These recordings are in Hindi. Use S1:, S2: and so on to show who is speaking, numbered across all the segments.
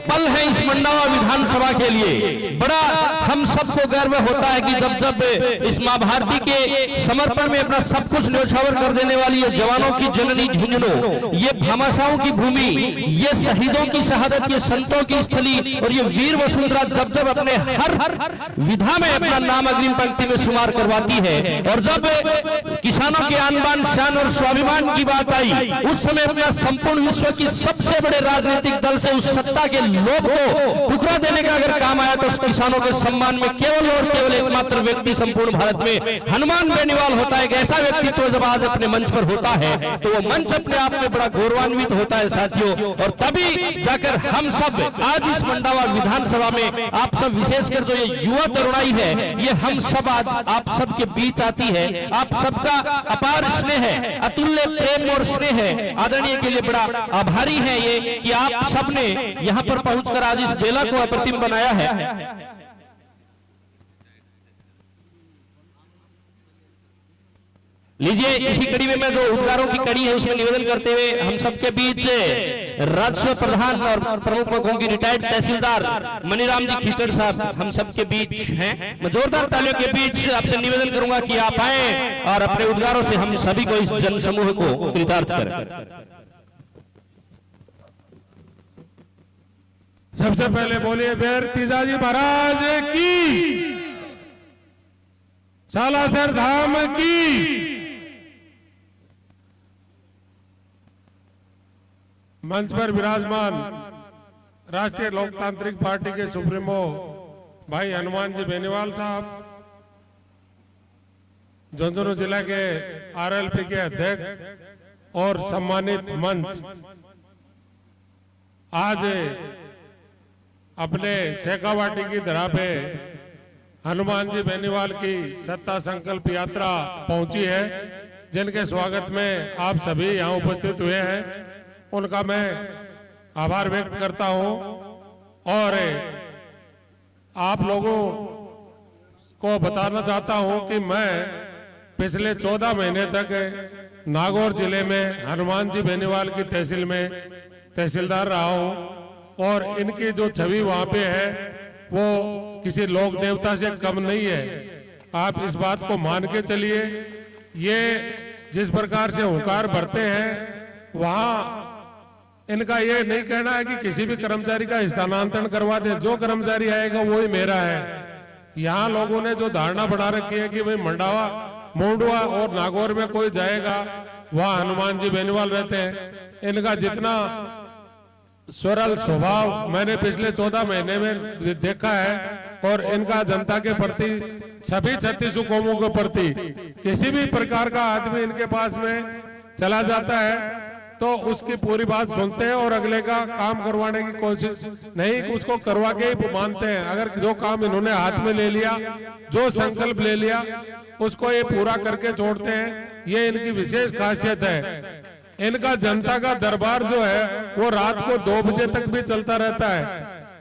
S1: पल है इस मंडावा विधानसभा के लिए। बड़ा हम सबको गर्व होता है कि जब जब इस मां भारती के समर्पण में अपना सब कुछ न्योछावर कर देने वाली ये जवानों की जननी झुंझुनू, ये भामाशाहों की भूमि, ये शहीदों की शहादत, ये संतों की स्थली और ये वीर वसुंधरा जब जब अपने हर विधा में अपना नाम अग्रिम पंक्ति में शुमार करवाती है, और जब किसानों के आन बान शान और स्वाभिमान की बात आई, उस समय अपना संपूर्ण विश्व की सबसे बड़े राजनीतिक दल से उस सत्ता के लोभ को ठुकरा देने का अगर काम आया तो किसानों के सम्मान में केवल और केवल एकमात्र व्यक्ति संपूर्ण भारत में हनुमान बेनीवाल होता है। एक ऐसा व्यक्तित्व जब आज अपने मंच पर होता है तो वो मंच अपने आप में बड़ा गौरवान्वित होता है साथियों। और तभी जाकर हम सब आज इस मंडावा विधानसभा में आप सब, विशेषकर जो ये युवा तरुणाई है, ये हम सब आज आप सब के बीच आती है। आप सबका अपार स्नेह है, अतुल्य प्रेम और स्नेह है। आदरणीय के लिए बड़ा आभारी है ये कि आप सबने यहाँ पर पहुंचकर आज इस बेला को अप्रतिम बनाया है। लीजिए, इसी कड़ी में मैं जो उद्गारों की कड़ी है उसमें निवेदन करते हुए हम सबके बीच राजस्व प्रधान और प्रमुख मुखों की रिटायर्ड तहसीलदार मनीराम जी खीचड़ साहब हम सबके बीच हैं। मैं जोरदार तालियों के बीच आपसे निवेदन करूंगा कि आप आए और अपने उद्गारों से हम सभी को, इस जन समूह को कृतार्थ करें।
S2: सबसे पहले बोलिए बेर तीजाजी महाराज की, सालासर धाम की। मंच पर विराजमान राष्ट्रीय लोकतांत्रिक पार्टी के सुप्रीमो भाई हनुमान जी बेनीवाल साहब, झुंझुनू जिला के आरएलपी के अध्यक्ष और सम्मानित मंच, आज अपने शेखावाटी की धरा पे हनुमान जी बेनीवाल की सत्ता संकल्प यात्रा पहुंची है, जिनके स्वागत में आप सभी यहां उपस्थित हुए हैं, उनका मैं आभार व्यक्त करता हूं। और आप लोगों को बताना चाहता हूं कि मैं पिछले 14 महीने तक नागौर जिले में हनुमान जी बेनीवाल की तहसील में तहसीलदार रहा हूं, और इनकी जो छवि वहां पे है वो किसी लोक देवता से कम नहीं है। आप इस बात को मान के चलिए। ये जिस प्रकार से हुंकार भरते हैं, वहां इनका ये नहीं कहना है कि किसी भी कर्मचारी का स्थानांतरण करवा दे, जो कर्मचारी आएगा वही मेरा है। यहाँ लोगों ने जो धारणा बढ़ा रखी है कि भाई मंडावा, मोंडवा और नागौर में कोई जाएगा वहां हनुमान जी बेनीवाल रहते हैं। इनका जितना सरल स्वभाव मैंने पिछले 14 महीने में देखा है, और इनका जनता के प्रति, सभी 36 कौमों के प्रति, किसी भी प्रकार का आदमी इनके पास में चला जाता है तो उसकी पूरी बात सुनते हैं और अगले का काम करवाने की कोशिश नहीं, उसको करवा के ही मानते हैं। अगर जो काम इन्होंने हाथ में ले लिया, जो संकल्प ले लिया, उसको ये पूरा करके छोड़ते हैं। ये इनकी विशेष खासियत है। इनका जनता का दरबार जो है वो रात को 2 बजे तक भी चलता रहता है।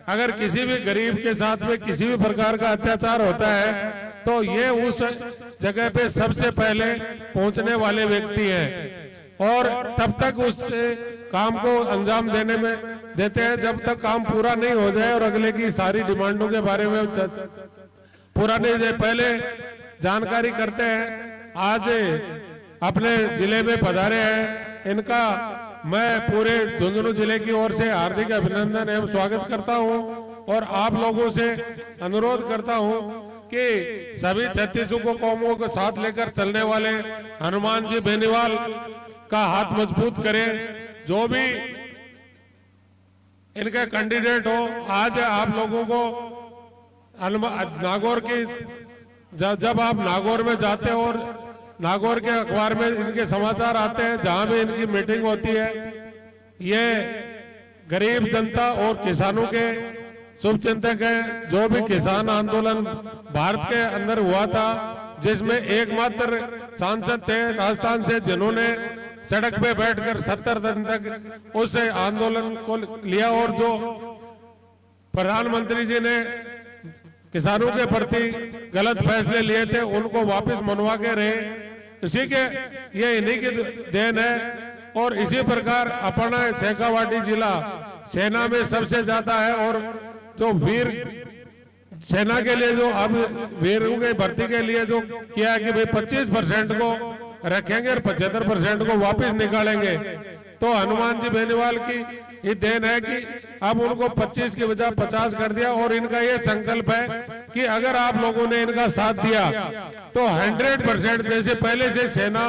S2: अगर किसी भी गरीब के साथ में किसी भी प्रकार का अत्याचार होता है तो ये उस जगह पे सबसे पहले पहुंचने वाले व्यक्ति हैं, और तब तक उस काम को अंजाम देने में देते हैं जब तक काम पूरा नहीं हो जाए और अगले की सारी डिमांडों के बारे में पूरा नहीं जाए, पहले जानकारी करते हैं। आज अपने जिले में पधारे हैं, इनका मैं पूरे झुंझुनू जिले की ओर से हार्दिक अभिनंदन एवं स्वागत करता हूं, और आप लोगों से अनुरोध करता हूं कि सभी 36 कौमों को साथ लेकर चलने वाले हनुमान जी बेनीवाल का हाथ मजबूत करें। जो भी इनका कैंडिडेट हो, आज आप लोगों को नागौर की, जब आप नागौर में जाते हो और नागौर के अखबार में इनके समाचार आते हैं, जहां भी इनकी मीटिंग होती है, ये गरीब जनता और किसानों के शुभचिंतक हैं। जो भी किसान आंदोलन भारत के अंदर हुआ था, जिसमें एकमात्र सांसद थे राजस्थान से जिन्होंने सड़क पे बैठकर 70 दिन तक उस आंदोलन को लिया, और जो प्रधानमंत्री जी ने किसानों के प्रति गलत फैसले लिए थे उनको वापस मनवा के रहे, इसी के ये इन्हीं की देन है। और इसी प्रकार अपना शेखावाटी जिला सेना में सबसे ज्यादा है। और जो वीर सेना के लिए जो अब वीरों की भर्ती के लिए जो किया कि भाई 25% को रखेंगे और 75% को वापस निकालेंगे, तो हनुमान जी बेनीवाल की ये देन है कि अब उनको 25 की बजाय 50 कर दिया। और इनका ये संकल्प है कि अगर आप लोगों ने इनका साथ दिया तो 100% जैसे पहले से सेना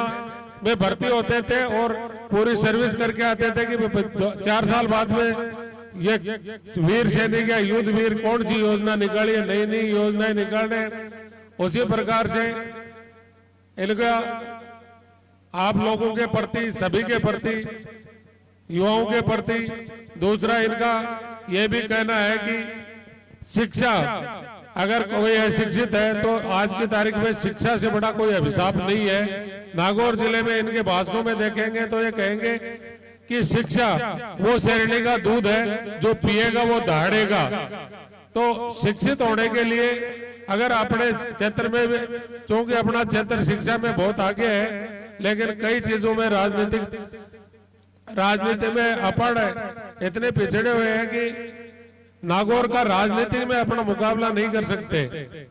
S2: में भर्ती होते थे और पूरी सर्विस करके आते थे कि 4 साल बाद में ये वीर सैनिक या युद्ध वीर कौन सी योजना निकाली है, नई नई योजनाएं निकालने, उसी प्रकार से इनका आप लोगों के प्रति, सभी के प्रति, युवाओं के प्रति दूसरा इनका यह भी कहना है कि शिक्षा, अगर कोई अशिक्षित है तो आज की तारीख में शिक्षा से बड़ा कोई अभिशाप नहीं है। नागौर जिले में इनके भाषणों में देखेंगे तो ये कहेंगे कि शिक्षा वो शैरणी का दूध है, जो पिएगा वो दहाड़ेगा। तो शिक्षित होने के लिए अगर अपने क्षेत्र में, क्योंकि अपना क्षेत्र शिक्षा में बहुत आगे है, लेकिन कई चीजों में राजनीति में अपढ़ है, इतने पिछड़े हुए हैं कि नागौर का राजनीति में अपना मुकाबला नहीं कर सकते।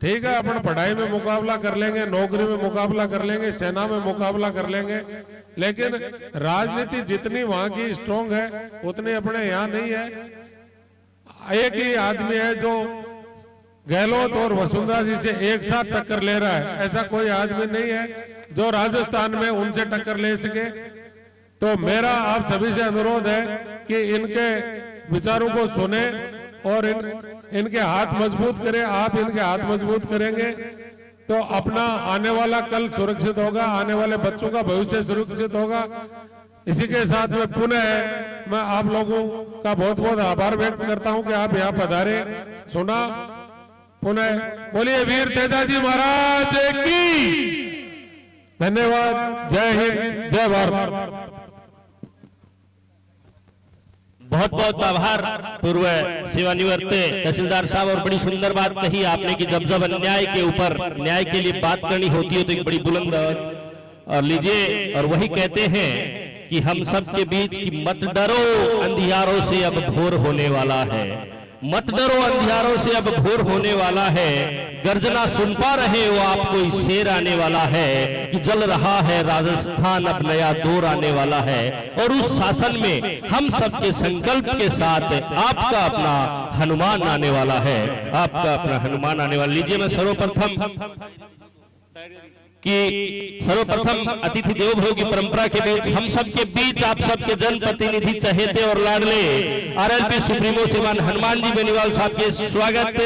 S2: ठीक है, अपन पढ़ाई में मुकाबला कर लेंगे, नौकरी में मुकाबला कर लेंगे, सेना में मुकाबला कर लेंगे, लेकिन राजनीति जितनी वहां की स्ट्रांग है उतनी अपने यहाँ नहीं है। एक ही आदमी है जो गहलोत और वसुंधरा जी से एक साथ टक्कर ले रहा है, ऐसा कोई आदमी नहीं है जो राजस्थान में उनसे टक्कर ले सके। तो मेरा आप सभी से अनुरोध है कि इनके विचारों को सुने और इनके हाथ मजबूत करें। आप इनके हाथ मजबूत करेंगे तो अपना आने वाला कल सुरक्षित होगा, आने वाले बच्चों का भविष्य सुरक्षित होगा। इसी के साथ में पुनः मैं आप लोगों का बहुत बहुत आभार व्यक्त करता हूं कि आप यहाँ पधारे, सुना। पुनः बोलिए वीर तेजाजी महाराज की धन्यवाद। जय हिंद, जय भारत।
S1: बहुत बहुत आभार पूर्व सेवानिवृत्त तहसीलदार साहब। और बड़ी सुंदर बात कही आपने कि जब जब अन्याय के ऊपर न्याय के लिए बात करनी होती है तो एक बड़ी बुलंद और लीजिए, और वही कहते हैं कि हम सब के बीच की मत डरो अंधियारों से अब भोर होने वाला है, मत डरो अंधियारों से अब भोर होने वाला है, गर्जना सुन पा रहे हो आप, कोई शेर आने वाला है कि जल रहा है राजस्थान, अब नया दौर आने वाला है। और उस शासन में हम सबके संकल्प के साथ आपका अपना हनुमान आने वाला है, आपका अपना हनुमान आने वाला। लीजिए मैं सर्वप्रथम अतिथि देवो भव की परंपरा के बीच हम सबके बीच आप सबके जनप्रतिनिधि चहेते और लाडले आरएलपी सुप्रीमो श्रीमान हनुमान जी बेनीवाल साहब के स्वागत,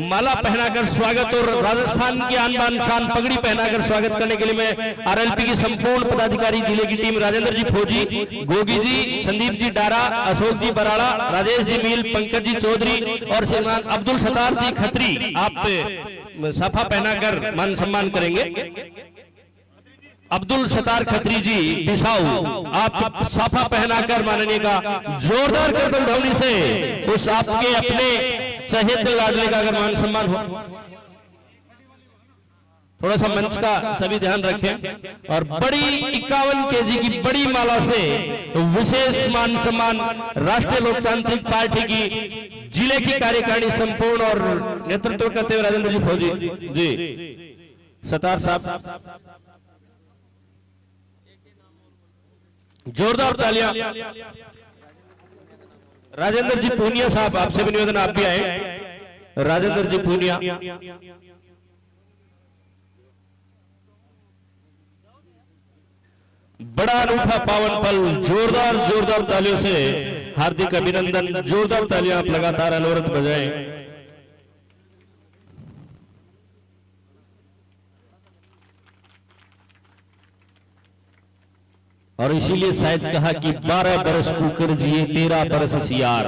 S1: माला पहनाकर स्वागत और राजस्थान की आन बान शान पगड़ी पहनाकर स्वागत करने के लिए मैं आरएलपी की संपूर्ण पदाधिकारी जिले की टीम राजेंद्र जी फौजी, गोगी जी, संदीप जी डारा, अशोक जी बराड़ा, राजेश जी मील, पंकज जी चौधरी और श्रीमान अब्दुल सत्तार जी खत्री, आप साफा पहनाकर मान सम्मान करेंगे। अब्दुल सत्तार खत्री जी बिसाऊ, आप साफा पहनाकर माननीय का जोरदार करतल ध्वनि से उस आपके अपने सहेते लाडले का अगर मान सम्मान हो। थोड़ा सा मंच का सभी ध्यान रखें। और बड़ी 51 केजी की बड़ी माला से विशेष मान सम्मान राष्ट्रीय लोकतांत्रिक पार्टी की जिले की कार्यकारिणी संपूर्ण और नेतृत्व करते हुए राजेंद्र जी फौजी जी, सत्तार साहब, जोरदार तालियां। राजेंद्र जी पूनिया साहब, आपसे भी निवेदन आप भी आए। राजेंद्र जी पूनिया, बड़ा अनूठा पावन पल, जोरदार जोरदार तालियों से हार्दिक अभिनंदन, जोरदार तालियां आप लगातार अनवरत बजाएं। और इसीलिए शायद कहा कि 12 बरस कुकर जिए 13 बरस सियार,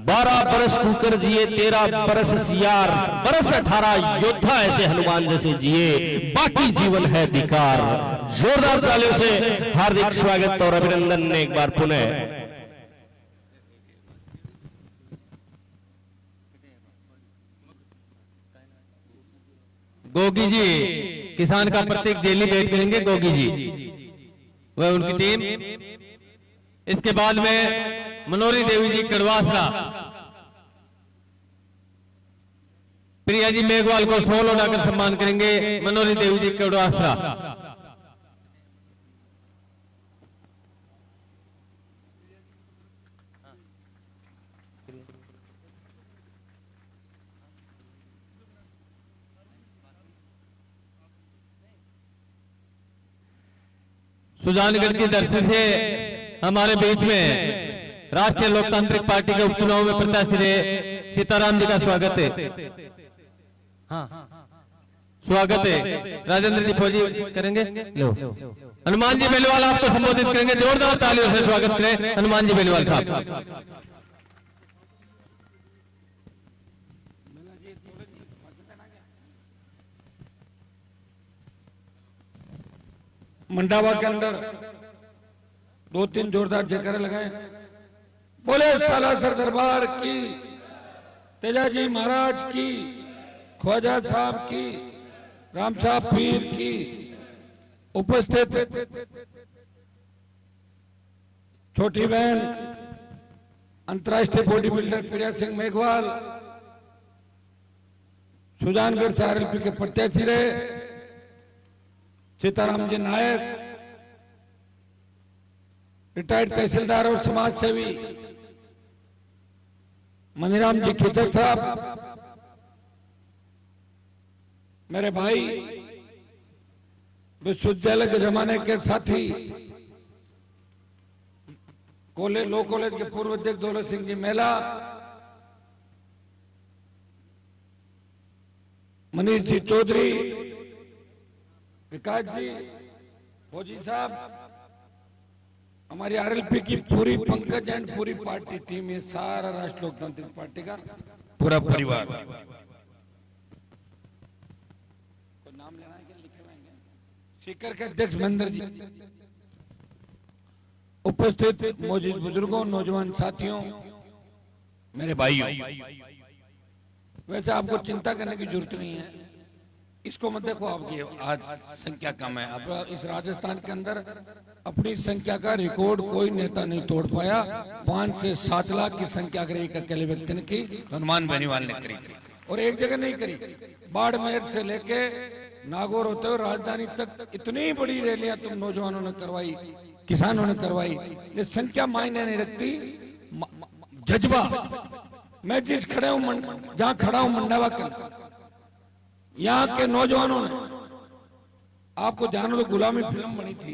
S1: 12 बरस कुकर जिए 13 बरस सियार, बरस 18 योद्धा ऐसे हनुमान जैसे जिए, बाकी जीवन है धिकार। जोरदार तालियों से हार्दिक स्वागत और अभिनंदन ने एक बार पुनः।
S3: गोगी जी किसान का प्रतीक जेली भेंट करेंगे, गोगी जी वह उनकी टीम। इसके बाद में मनोरी देवी जी कड़वासरा। प्रिया जी मेघवाल को शॉल उड़ाकर सम्मान करेंगे, मनोरी देवी जी कड़वासरा। सुजानगढ़ की धरती से हमारे बीच में राष्ट्रीय लोकतांत्रिक पार्टी के उपचुनाव में प्रत्याशी रहे सीताराम जी का स्वागत है। हाँ, स्वागत है। राजेंद्र जी फौजी करेंगे। लो, हनुमान जी बेलीवाल आपको संबोधित करेंगे। जोरदार तालियों से स्वागत करें हनुमान जी बेलीवाल साहब।
S4: मंडावा के अंदर 2-3 जोरदार जयकारे लगाए। बोले सालासर दरबार की, तेजाजी महाराज की, ख्वाजा साहब की, राम साहब पीर की। उपस्थित छोटी बहन अंतर्राष्ट्रीय बॉडी बिल्डर प्रिया सिंह मेघवाल सुजानगढ़ से आरएलपी के प्रत्याशी रहे। सीताराम जी नायक रिटायर्ड तहसीलदार और समाज सेवी। मनीराम जी खिचक साहब मेरे भाई, विश्वविद्यालय के जमाने के साथी, लॉ कॉलेज के पूर्व अध्यक्ष दौलत सिंह जी मेला, मनीष जी चौधरी, विकास जी, फौजी साहब, हमारी आरएलपी की पूरी पंकज एंड पूरी पार्टी टीम, ये सारा राष्ट्रीय लोकतांत्रिक पार्टी का पूरा परिवार। कोई नाम लेना है क्या? लिखे हुए हैं। सीकर के अध्यक्ष महेंद्र जी, उपस्थित मौजूद बुजुर्गों, नौजवान साथियों, मेरे भाइयों, वैसे आपको चिंता करने की जरूरत नहीं है। इसको मत देखो, आपकी आज संख्या कम है। अब इस राजस्थान के अंदर अपनी संख्या का रिकॉर्ड कोई नेता नहीं तोड़ पाया। 5 से 7 लाख की संख्या अगर एक अकेले व्यक्ति ने की, हनुमान बेनीवाल ने करी थी। और एक जगह नहीं करी, बाड़मेर से लेके नागौर होते हुए राजधानी तक इतनी बड़ी रैलियां तुम नौजवानों ने करवाई, किसानों ने करवाई। ये संख्या मायने नहीं रखती, जज्बा। मैं जिस खड़े हूं, जहां खड़ा हूं मंडावा के, यहाँ के नौजवानों ने, आपको जानो तो गुलामी फिल्म बनी थी,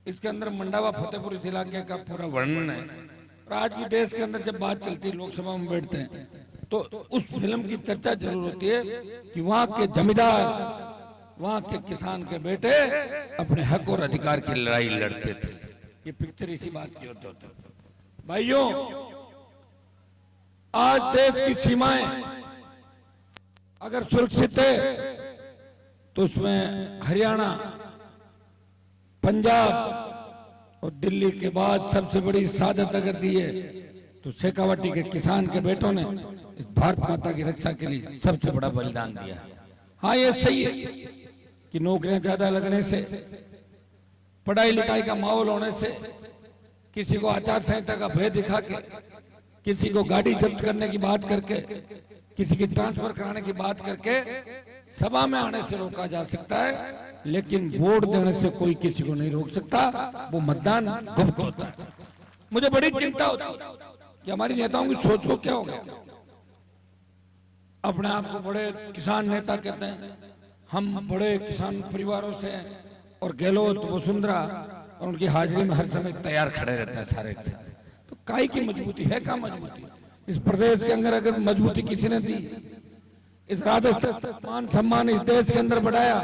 S4: इसके अंदर मंडावा फतेहपुर इस इलाके का पूरा वर्णन है। और आज भी देश के अंदर जब बात चलती है, लोकसभा में बैठते हैं, तो उस फिल्म की चर्चा जरूर होती है कि वहां के जमींदार, वहां के किसान के बेटे अपने हक और अधिकार की लड़ाई लड़ते थे। ये पिक्चर इसी बात की होती है। भाइयों, आज देश की सीमाएं अगर सुरक्षित है तो उसमें हरियाणा, पंजाब और दिल्ली के बाद सबसे बड़ी सादत अगर दी है तो शेखावाटी के किसान के बेटों ने इस भारत माता की रक्षा के लिए सबसे बड़ा बलिदान दिया। हाँ, ये सही है कि नौकरियां ज्यादा लगने से, पढ़ाई लिखाई का माहौल होने से, किसी को आचार संहिता का भय दिखा के, किसी को गाड़ी जब्त करने की बात करके, किसी की ट्रांसफर कराने की बात करके सभा में आने से रोका जा सकता है, लेकिन वोट देने से कोई किसी को नहीं रोक सकता। वो मतदान गुप्त होता है। मुझे बड़ी चिंता होती है कि हमारी नेताओं की सोच को क्या हो गया। अपने आप को बड़े किसान नेता कहते हैं, हम बड़े किसान परिवारों से हैं, और गहलोत, वसुंधरा और उनकी हाजिरी में हर समय तैयार खड़े रहते हैं सारे। तो काई की मजबूती है? क्या मजबूती इस प्रदेश के अंदर अगर मजबूती किसी ने दी, इस राजस्थान मान सम्मान इस देश के अंदर बढ़ाया,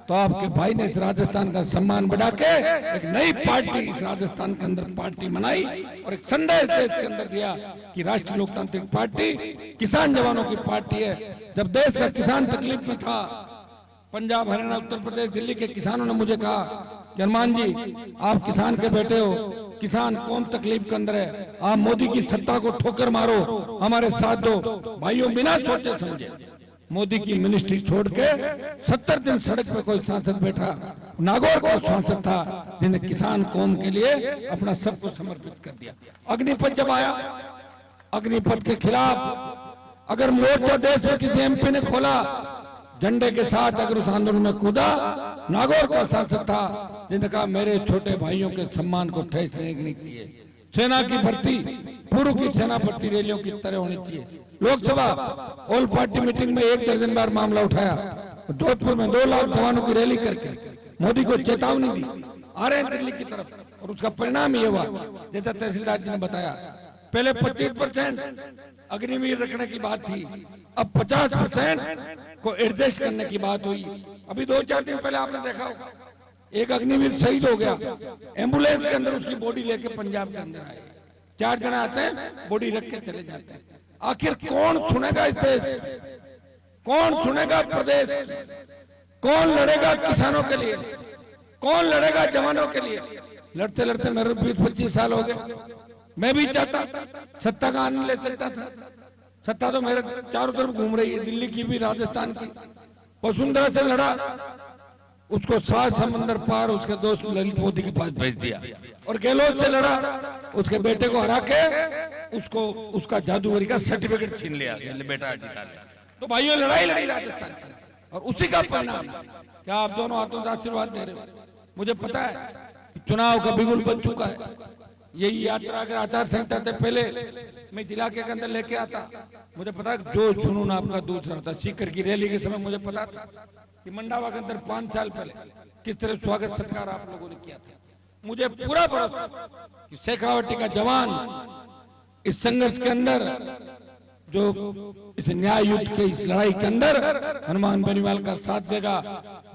S4: तो आपके भाई ने इस राजस्थान का सम्मान बढ़ा के एक नई पार्टी इस राजस्थान के अंदर पार्टी बनाई और एक संदेश देश के अंदर दिया कि राष्ट्रीय लोकतांत्रिक पार्टी किसान जवानों की पार्टी है। जब देश का किसान तकलीफ में था, पंजाब, हरियाणा, उत्तर प्रदेश, दिल्ली के किसानों ने मुझे कहा कि हनुमान जी, आप किसान के बेटे हो, किसान कौन तकलीफ के अंदर है, आप मोदी की सत्ता को ठोकर मारो, हमारे साथ दो। भाइयों, बिना सोचे समझे मोदी की मिनिस्ट्री छोड़ के 70 दिन सड़क पे कोई सांसद बैठा, नागौर का सांसद था जिन्हें किसान कौम के लिए अपना सब कुछ समर्पित कर दिया। अग्निपथ जब आया, अग्निपथ के खिलाफ अगर मोर्चा देश में किसी एमपी ने खोला, झंडे के साथ अगर उस आंदोलन में कूदा, नागौर का सांसद था जिन्होंने कहा मेरे छोटे भाइयों के सम्मान को ठेस नहीं चाहिए। सेना की भर्ती पूर्व की सेना भर्ती रैलियों की तरह होनी चाहिए। लोकसभा ऑल पार्टी मीटिंग में 1 दर्जन बार मामला उठाया। जोधपुर में 2 लाख जवानों की रैली करके मोदी को चेतावनी दी, आ रहे हैं दिल्ली की तरफ, और उसका परिणाम ये हुआ जैसा तहसीलदार जी ने बताया। पहले 25% अग्निवीर रखने की बात थी, अब 50% को एडजस्ट करने की बात हुई। अभी 2-4 दिन पहले आपने देखा होगा एक अग्निवीर शहीद हो गया, एम्बुलेंस के अंदर उसकी बॉडी लेके पंजाब के अंदर आए। 4 जने आते हैं, बॉडी रख के चले जाते हैं। आखिर कौन सुनेगा इस देश, कौन सुनेगा प्रदेश, कौन लड़ेगा किसानों के लिए, कौन लड़ेगा जवानों के लिए? लड़ते लड़ते मेरे 20-25 साल हो गए। मैं भी चाहता सत्ता का आनंद ले सकता था। सत्ता तो मेरे चारों तरफ घूम रही है, दिल्ली की भी, राजस्थान की। वसुंधरा से लड़ा, उसको 7 समंदर पार उसके दोस्त ललित मोदी के पास भेज दिया। और गहलोत से लड़ा, उसके बेटे को हरा के उसको उसका जादूगरी का सर्टिफिकेट छीन लिया, बेटा जीता लिया। तो भाइयों लड़ाई लड़ी राजस्थान की, और उसी का परिणाम क्या आप दोनों हाथों से आशीर्वाद दे रहे हो? मुझे पता है कि चुनाव का बिगुल बन चुका है। यही यात्रा अगर आचार संहिता से पहले मैं इस इलाके के अंदर लेके आता, मुझे पता है जो जुनून आपका दूसरा होता। सीकर की रैली के समय मुझे पता था कि मंडावा के अंदर 5 साल पहले किस तरह स्वागत सत्कार आप लोगों ने किया था। मुझे पूरा भरोसा कि शेखावटी का जवान इस संघर्ष के अंदर, जो इस न्याय युद्ध के इस लड़ाई के अंदर हनुमान बेनीवाल का साथ देगा।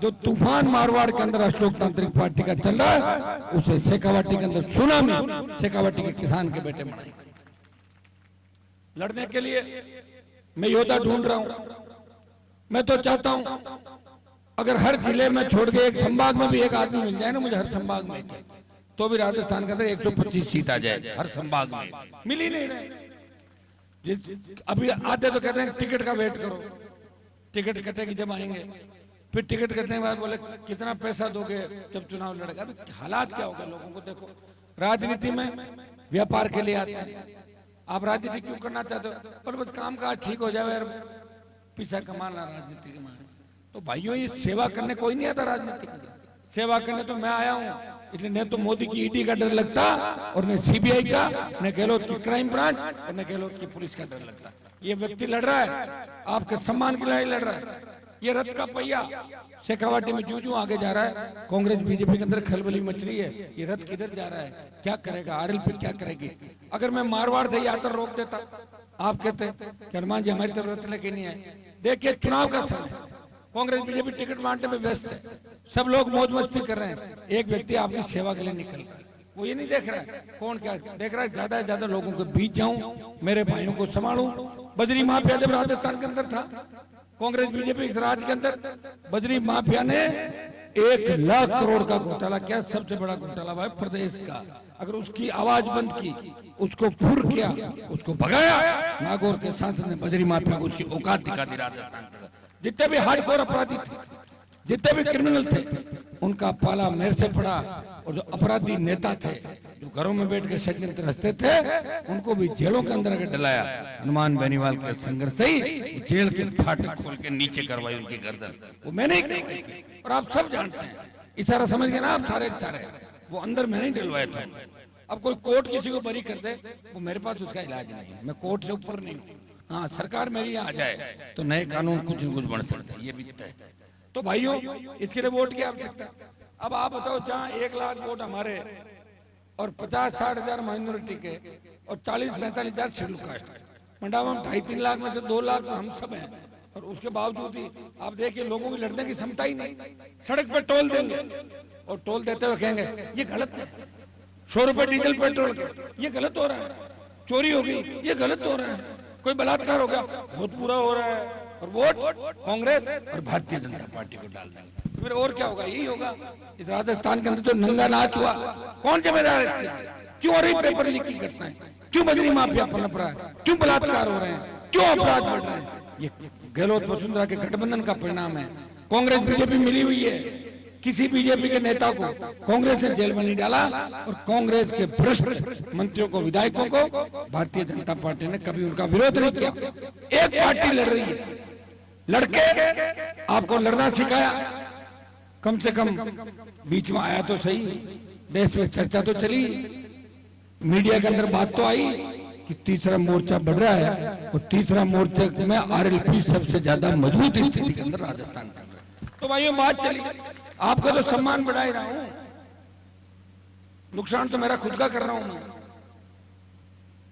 S4: जो तूफान मारवाड़ के अंदर अशोक तांत्रिक पार्टी का चल रहा है, उसे शेखावटी के अंदर सुनामी शेखावटी के किसान के बेटे मनाएंगे। लड़ने के लिए मैं योद्धा ढूंढ रहा हूं। मैं तो चाहता हूं अगर हर जिले में छोड़ के एक संभाग में भी एक आदमी मिल जाए ना, मुझे हर संभाग में, तो भी राजस्थान के अंदर 125 सीट आ जाए हर संभाग में। मिल ही नहीं रहे। अभी आते तो कहते हैं टिकट का वेट करो, टिकट कटेगी जब आएंगे। फिर टिकट कटने के बाद बोले कितना पैसा दोगे जब चुनाव लड़ेगा। अभी हालात क्या होगा लोगों को देखो। राजनीति में व्यापार के लिए आते हैं। आप राजनीति क्यों करना चाहते हो? पर बस काम काज ठीक हो जाए, पैसा कमाना राजनीति के मारे। तो भाइयों ये सेवा करने कोई नहीं आता राजनीति की। सेवा करने तो मैं आया हूँ, इसलिए न तो मोदी की ईडी का डर लगता, और न सीबीआई का, न गहलोत की क्राइम ब्रांच, और न गहलोत की पुलिस का डर लगता। ये व्यक्ति लड़ रहा है, आपके सम्मान की लड़ाई लड़ रहा है। ये रथ का पहिया शेखावटी में जू आगे जा रहा है। कांग्रेस बीजेपी के अंदर खलबली मच रही है। ये रथ किधर जा रहा है, क्या करेगा? आरएलपी क्या करेगी? अगर मैं मारवाड़ से यात्रा रोक देता, आप कहते कि हनुमान जी हमारी तरफ रथ लेके नहीं आए। देखिए चुनाव का समय, कांग्रेस बीजेपी टिकट बांटने में व्यस्त है, सब लोग मौज मस्ती कर रहे हैं। एक व्यक्ति आपकी सेवा के लिए निकल रहा है, वो ये नहीं देख रहा है कौन क्या देख रहा है। ज्यादा से ज्यादा लोगों के बीच जाऊं, मेरे भाइयों को संभालूं। बजरी माफिया जब राजस्थान के अंदर था, कांग्रेस बीजेपी इस राज्य के अंदर, बजरी माफिया ने 1 लाख करोड़ का घोटाला किया, सबसे बड़ा घोटाला भाई प्रदेश का। अगर उसकी आवाज बंद की, उसको फुर किया, उसको भगाया, नागौर के सांसद ने बजरी माफिया को उसकी औकात दिखा दी। राजस्थान जितने भी हार्डकोर अपराधी थे, जितने भी क्रिमिनल थे, उनका पाला मेरे से पड़ा। और जो अपराधी नेता थे, जो घरों में बैठ के षड्यंत्र रचते थे, उनको भी जेलों के अंदर अगर डलाया। हनुमान बेनीवाल के संघर्ष से ही जेल के फाटक खोल के नीचे करवाई उनकी गर्दन, वो मैंने ही करवाई थी। और आप सब जानते हैं, इशारा समझ गए ना आप सारे सारे, वो अंदर मैंने ही डलवाए थे। अब कोई कोर्ट किसी को बरी कर दे, वो मेरे पास उसका इलाज नहीं है, मैं कोर्ट से ऊपर नहीं हूँ। हाँ, सरकार मेरी यहाँ आ जाए तो नए कानून कुछ न कुछ बन सकते हैं, ये भी तय है। तो भाइयों, इसके लिए वोट की आवश्यकता। अब आप बताओ, जहाँ 1 लाख वोट हमारे और 50-60 हजार माइनॉरिटी के और 40-45 हजार शेड्यूल कास्ट, मंडावा में 2.5-3 लाख में से 2 लाख हम सब हैं। और उसके बावजूद ही आप देखिए लोगों की लड़ने की क्षमता ही नहीं। सड़क पे टोल देंगे और टोल देते हुए कहेंगे ये गलत है, 100 रुपए डीजल पेट्रोल ये गलत हो रहा है, चोरी हो गई ये गलत हो रहा है, कोई बलात्कार हो गया बहुत बुरा हो रहा है, और वोट कांग्रेस और भारतीय जनता पार्टी को डाल देंगे। फिर और क्या होगा? यही होगा। इस राजस्थान के अंदर जो नंगा नाच हुआ, कौन जिम्मेदार है इसके? क्यों हो रही पेपर लीक की घटनाएं? क्यों बजरी माफिया पनप रहा है? क्यों बलात्कार हो रहे हैं? क्यों अपराध बढ़ रहे हैं? ये गहलोत वसुंधरा के गठबंधन का परिणाम है। कांग्रेस बीजेपी मिली हुई है, किसी बीजेपी के नेता को कांग्रेस ने जेल में नहीं डाला और कांग्रेस के भ्रष्ट मंत्रियों को, विधायकों को भारतीय जनता पार्टी ने कभी उनका विरोध नहीं किया। एक पार्टी लड़ रही है, लड़के आपको लड़ना सिखाया, कम से कम बीच में आया तो सही, देश में चर्चा तो चली, मीडिया के अंदर बात तो आई कि तीसरा मोर्चा बढ़ रहा है और तीसरा मोर्चे में आरएलपी सबसे ज्यादा मजबूत स्थिति के अंदर राजस्थान कर रहा है। तो भाइयों बात चली, आपका तो सम्मान बढ़ा ही रहा हूं, नुकसान तो मेरा खुद का कर रहा हूं मैं।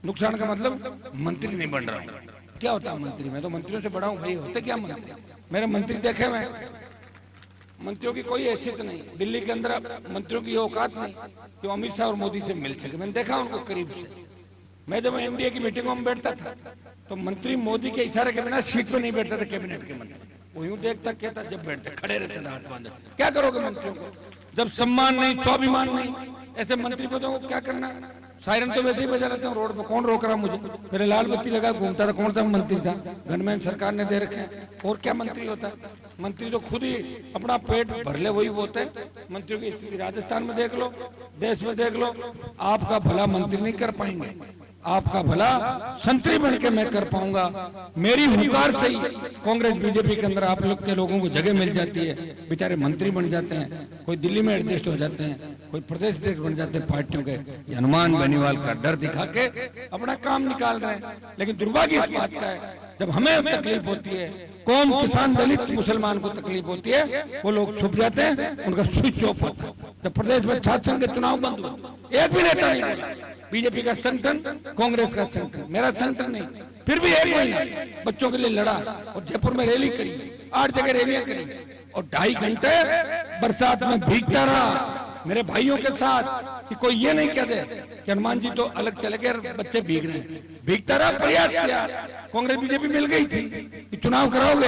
S4: नुकसान का मतलब मंत्री नहीं बन रहा हूं। क्या होता है मंत्री? मैं तो मंत्रियों से बड़ा हूं भाई, होते क्या मंत्री? मेरे मंत्री देखे मैं, मंत्रियों की कोई हैसियत नहीं, दिल्ली के अंदर मंत्रियों की औकात नहीं कि अमित शाह और मोदी से मिल सके। मैंने देखा उनको करीब से। मैं जब एनडीए की मीटिंगों में बैठता था तो मंत्री मोदी के इशारे के बिना सीट पे नहीं बैठता था, कैबिनेट के मंत्री वो यूं देखता क्या था, जब बैठते खड़े रहते थे हाथ बांधे। क्या करोगे मंत्रियों को जब सम्मान नहीं, स्वाभिमान नहीं? ऐसे मंत्री पदों को क्या करना? सायरन तो वैसे ही बजा रहता हूँ रोड पे, कौन रोक रहा मुझे? मेरे लाल बत्ती लगा घूमता था, कौन सा मंत्री था? गनमैन सरकार ने दे रखे हैं। और क्या मंत्री होता है? मंत्री तो खुद ही अपना पेट भर ले वही होते हैं। मंत्रियों की स्थिति राजस्थान में देख लो, देश में देख लो। आपका भला मंत्री नहीं कर पाएंगे, आपका भला संतरी बन के मैं कर पाऊंगा। मेरी हुंकार से ही कांग्रेस बीजेपी के अंदर आप लोग के लोगों को जगह मिल जाती है, बेचारे मंत्री बन जाते हैं, कोई दिल्ली में एडजस्ट हो जाते हैं, कोई प्रदेश अध्यक्ष बन जाते हैं पार्टियों के। ये हनुमान बेनीवाल का डर दिखा के अपना काम निकाल रहे हैं। लेकिन दुर्भाग्य इस बात का है, जब हमें तकलीफ होती है, कौम, किसान, दलित, मुसलमान को तकलीफ होती है, वो लोग छुप जाते हैं, उनका स्विच ऑफ होता है। जब प्रदेश में छात्र संघ के चुनाव बंद हुए, एक भी नेता नहीं बोला। बीजेपी का संगठन, कांग्रेस का संगठन, मेरा संगठन नहीं, फिर भी एक महीना बच्चों के लिए लड़ा और जयपुर में रैली करी, 8 जगह रैलियां करी और 2.5 घंटे बरसात में भीगता रहा मेरे भाइयों के साथ कि कोई ये नहीं कह दे कि हनुमान जी तो अलग चले गए, बच्चे भीग रहे हैं। भीगता रहा, प्रयास किया। कांग्रेस बीजेपी मिल गई थी कि चुनाव कराओगे,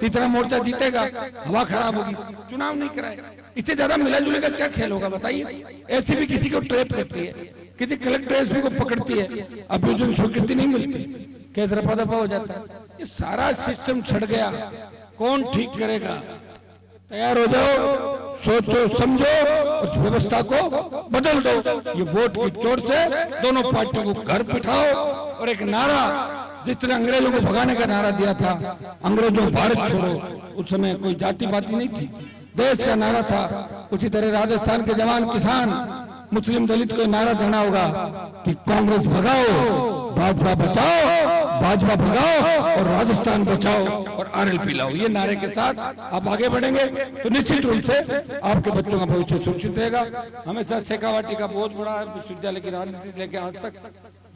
S4: तीसरा मोर्चा जीतेगा, हवा खराब होगी, चुनाव नहीं कराए। इससे ज्यादा मिला जुले का क्या खेल होगा बताइए? ऐसी भी किसी को ट्रैप करती है, किसी कलेक्टर को पकड़ती है, अभी जो स्वीकृति नहीं मिलती, केस रफा दफा हो जाता है। ये सारा सिस्टम छड़ गया, कौन ठीक करेगा? तैयार हो जाओ, सोचो समझो, उस व्यवस्था को बदल दो। ये वोट की चोट से दोनों पार्टियों को घर बिठाओ और एक नारा, जिस तरह अंग्रेजों को भगाने का नारा दिया था, अंग्रेजों भारत छोड़ो, उस समय कोई जाति पाति नहीं थी, देश का नारा था। उसी तरह राजस्थान के जवान, किसान, मुस्लिम, दलित को नारा देना होगा कि कांग्रेस भगाओ, भाजपा बचाओ, भाजपा भगाओ और राजस्थान बचाओ और आरएलपी लाओ। ये नारे के साथ आप आगे बढ़ेंगे तो निश्चित रूप से आपके बच्चों का भविष्य सुरक्षित रहेगा। हमेशा शेखावाटी का बहुत बड़ा विश्वविद्यालय की राजनीति लेके आज तक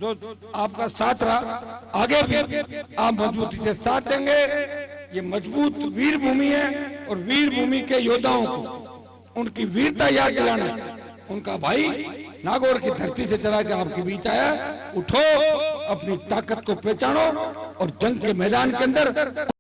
S4: जो आपका साथ रहा, आगे भी आप मजबूती से साथ देंगे। ये मजबूत वीर भूमि है और वीर भूमि के योद्धाओं को उनकी वीरता याद दिलाना, उनका भाई नागौर की धरती से चला के आपके बीच आया। उठो, अपनी ताकत को पहचानो और जंग के मैदान के अंदर